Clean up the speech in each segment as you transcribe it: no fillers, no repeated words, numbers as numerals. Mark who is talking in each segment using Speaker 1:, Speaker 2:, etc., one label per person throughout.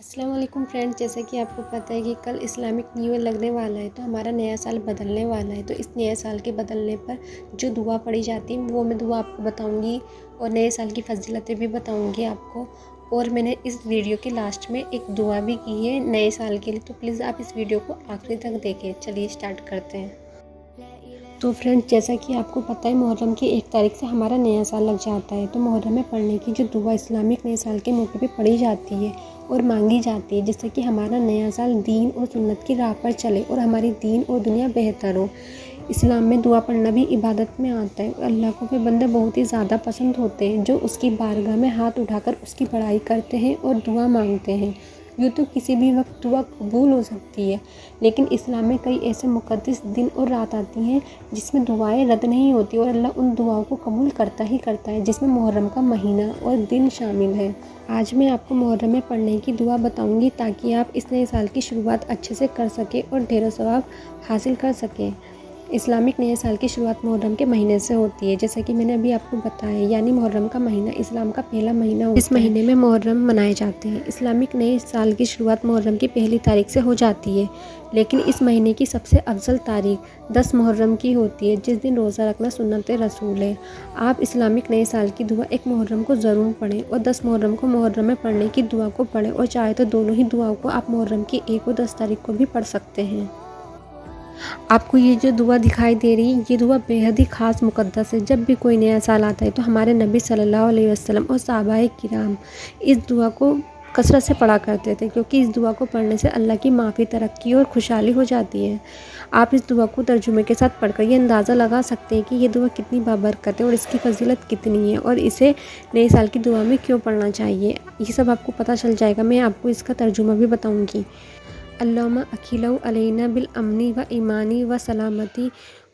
Speaker 1: السلام علیکم فرینڈز، جیسا کہ آپ کو پتہ ہے کہ کل اسلامک نیو ایئر لگنے والا ہے، تو ہمارا نیا سال بدلنے والا ہے۔ تو اس نئے سال کے بدلنے پر جو دعا پڑھی جاتی ہے وہ میں دعا آپ کو بتاؤں گی، اور نئے سال کی فضیلتیں بھی بتاؤں گی آپ کو۔ اور میں نے اس ویڈیو کے لاسٹ میں ایک دعا بھی کی ہے نئے سال کے لیے، تو پلیز آپ اس ویڈیو کو آخری تک دیکھیں۔ چلیے اسٹارٹ کرتے ہیں۔ تو فرینڈ، جیسا کہ آپ کو پتہ ہے محرم کی 1 تاریخ سے ہمارا نیا سال لگ جاتا ہے، تو محرم میں پڑھنے کی جو دعا اسلامک نئے سال کے موقع پہ پڑھی جاتی ہے اور مانگی جاتی ہے، جس سے کہ ہمارا نیا سال دین اور سنت کی راہ پر چلے اور ہماری دین اور دنیا بہتر ہو۔ اسلام میں دعا پڑھنا بھی عبادت میں آتا ہے، اور اللہ کو کے بندے بہت ہی زیادہ پسند ہوتے ہیں جو اس کی بارگاہ میں ہاتھ اٹھا کر اس کی بڑائی کرتے ہیں اور دعا مانگتے ہیں۔ یوں تو کسی بھی وقت دعا قبول ہو سکتی ہے، لیکن اسلام میں کئی ایسے مقدس دن اور رات آتی ہیں جس میں دعائیں رد نہیں ہوتی، اور اللہ ان دعاؤں کو قبول کرتا ہی کرتا ہے، جس میں محرم کا مہینہ اور دن شامل ہے۔ آج میں آپ کو محرم میں پڑھنے کی دعا بتاؤں گی تاکہ آپ اس نئے سال کی شروعات اچھے سے کر سکیں اور ڈھیر و ثواب حاصل کر سکیں۔ اسلامک نئے سال کی شروعات محرم کے مہینے سے ہوتی ہے، جیسا کہ میں نے ابھی آپ کو بتایا، یعنی محرم کا مہینہ اسلام کا پہلا مہینہ ہوتا ہے۔ اس مہینے میں محرم منائے جاتے ہیں۔ اسلامک نئے سال کی شروعات محرم کی پہلی تاریخ سے ہو جاتی ہے، لیکن اس مہینے کی سب سے افضل تاریخ 10 محرم کی ہوتی ہے، جس دن روزہ رکھنا سنت رسول ہے۔ آپ اسلامک نئے سال کی دعا 1 محرم کو ضرور پڑھیں اور 10 محرم کو محرم میں پڑھنے کی دعا کو پڑھیں، اور چاہے تو دونوں ہی دعاؤں کو آپ محرم کی 1 اور 10 تاریخ کو بھی پڑھ سکتے ہیں۔ آپ کو یہ جو دعا دکھائی دے رہی ہے، یہ دعا بے حد ہی خاص مقدس ہے۔ جب بھی کوئی نیا سال آتا ہے تو ہمارے نبی صلی اللہ علیہ وسلم اور صحابہ کرام اس دعا کو کثرت سے پڑھا کرتے تھے، کیونکہ اس دعا کو پڑھنے سے اللہ کی معافی، ترقی اور خوشحالی ہو جاتی ہے۔ آپ اس دعا کو ترجمے کے ساتھ پڑھ کر یہ اندازہ لگا سکتے ہیں کہ یہ دعا کتنی بابرکت ہے اور اس کی فضیلت کتنی ہے، اور اسے نئے سال کی دعا میں کیوں پڑھنا چاہیے، یہ سب آپ کو پتہ چل جائے گا۔ میں آپ کو اس کا ترجمہ بھی بتاؤں گی۔ اللہم اکھلو علینا بالامن و ایمانی و سلامتی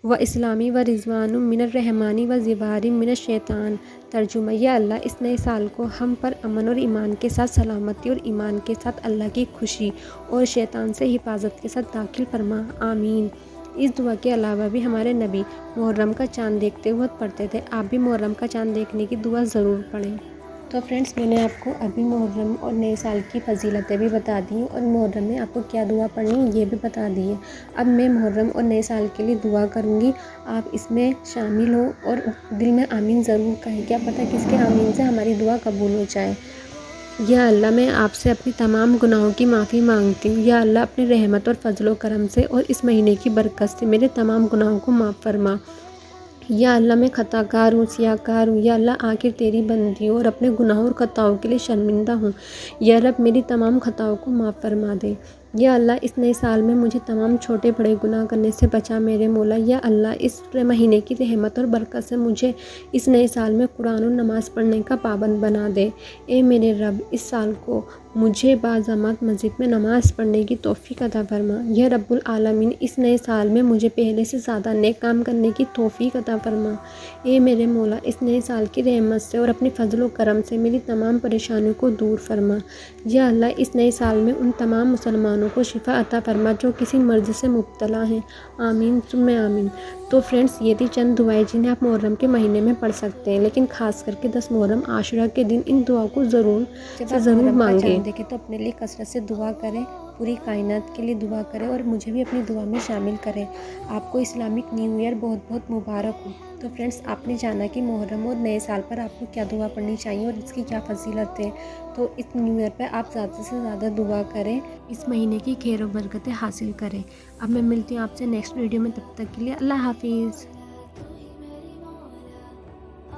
Speaker 1: و اسلامی و رضوان من الرحمانی و زواری من الشیطان۔ ترجمہ: یا اللہ، اس نئے سال کو ہم پر امن اور ایمان کے ساتھ سلامتی اور ایمان کے ساتھ اللہ کی خوشی اور شیطان سے حفاظت کے ساتھ داخل فرما، آمین۔ اس دعا کے علاوہ بھی ہمارے نبی محرم کا چاند دیکھتے وقت پڑھتے تھے۔ آپ بھی محرم کا چاند دیکھنے کی دعا ضرور پڑھیں۔ تو فرینڈز، میں نے آپ کو ابھی محرم اور نئے سال کی فضیلتیں بھی بتا دی ہیں، اور محرم میں آپ کو کیا دعا پڑھنی ہے یہ بھی بتا دی ہے۔ اب میں محرم اور نئے سال کے لیے دعا کروں گی، آپ اس میں شامل ہو اور دل میں آمین ضرور کہیں، کیا پتہ کس کے آمین سے ہماری دعا قبول ہو جائے۔ یا اللہ، میں آپ سے اپنی تمام گناہوں کی معافی مانگتی ہوں۔ یا اللہ، اپنے رحمت اور فضل و کرم سے اور اس مہینے کی برکت سے میرے تمام گناہوں کو معاف فرما۔ یا اللہ، میں خطا کار ہوں، سیاہ کار ہوں۔ یا اللہ، آخر تیری بندی ہوں اور اپنے گناہوں اور خطاؤں کے لیے شرمندہ ہوں۔ یا رب، میری تمام خطاؤں کو معاف فرما دے۔ یا اللہ، اس نئے سال میں مجھے تمام چھوٹے بڑے گناہ کرنے سے بچا میرے مولا۔ یا اللہ، اس مہینے کی رحمت اور برکت سے مجھے اس نئے سال میں قرآن و نماز پڑھنے کا پابند بنا دے۔ اے میرے رب، اس سال کو مجھے باجماعت مسجد میں نماز پڑھنے کی توفیق عطا فرما۔ یا رب العالمین، اس نئے سال میں مجھے پہلے سے زیادہ نیک کام کرنے کی توفیق عطا فرما۔ اے میرے مولا، اس نئے سال کی رحمت سے اور اپنے فضل و کرم سے میری تمام پریشانیوں کو دور فرما۔ یا اللہ، اس نئے سال میں ان تمام مسلمانوں کو شفا عطا فرما جو کسی مرض سے مبتلا ہیں، آمین ثم آمین۔ تو فرینڈز، یہ تھی چند دعائیں جنہیں آپ محرم کے مہینے میں پڑھ سکتے ہیں، لیکن خاص کر کے 10 محرم عاشورہ کے دن ان دعاؤں کو ضرور مانگیں۔ دیکھیں تو اپنے لیے کثرت سے دعا کریں، پوری کائنات کے لیے دعا کریں، اور مجھے بھی اپنی دعا میں شامل کریں۔ آپ کو اسلامک نیو ایئر بہت بہت مبارک ہو۔ تو فرینڈز، آپ نے جانا کہ محرم اور نئے سال پر آپ کو کیا دعا پڑھنی چاہیے اور اس کی کیا فضیلت ہے۔ تو اس نیو ایئر پہ آپ زیادہ سے زیادہ دعا کریں، اس مہینے کی خیر و برکتیں حاصل کریں۔ اب میں ملتی ہوں آپ سے نیکسٹ ویڈیو میں، تب تک کے لیے اللہ حافظ۔